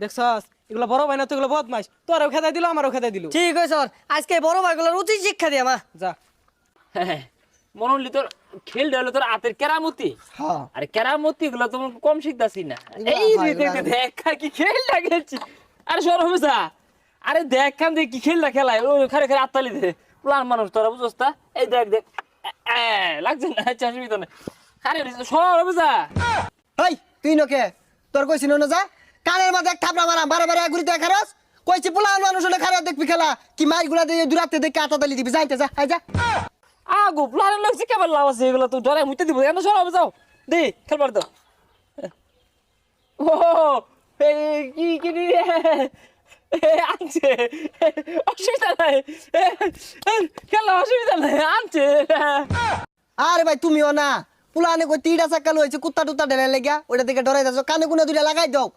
দেখছস এগুলো বড় ভাই না তো এগুলো বদমাইশ তোরও খেদাই দিল আমারও খেদাই দিল ঠিক আছে স্যার আজকে বড় ভাইগুলোর উচিত শিক্ষা দিয়া মা যা মনে হলি তোর খেল হলো তোর হাতের কেরামতি হ্যাঁ আরে কেরামতি গুলো তো কম শিখতাছি না এই দেখা কি খেলটা খেলছি আরে সরব যা আরে দেখ খান দেখ কি খেলটা খেলায় ওই খারে খারে আত্মালি দে প্লান মানুষ তোরা বুঝছ তা এই দেখ দেখ লাগছে না আচ্ছা অসুবিধা নেই আরে সরব যা এই তুই নকে তোর কইছি না যা কানের মাঝে এক থাপড়া মারা বারে বারে ঘুরিতে খারাস কইছি পোলা মানুষ হলে খারাপ দেখবি খেলা কি মাইগুলা দিয়ে দূরাতে দেখে আতা তালি দিবি যাইতে যা আই যা আগো প্লান লাগছে কেবল লাভ আছে এগুলো তো ডরে মুইতে দিব এন্ড সরব যাও দে খেলবার দাও ও এই কি রে আনছে অসুবিধা নাই খেলা অসুবিধা নাই আনছে আরে ভাই তুমিও না পোলানে কই তিনটা চাক্কা লইছে কুত্তা টুত্তা ঢেলে লেগা ওটা দেখে ডরাই যাচ্ছ কানে কোনে দুইটা লাগাই দাও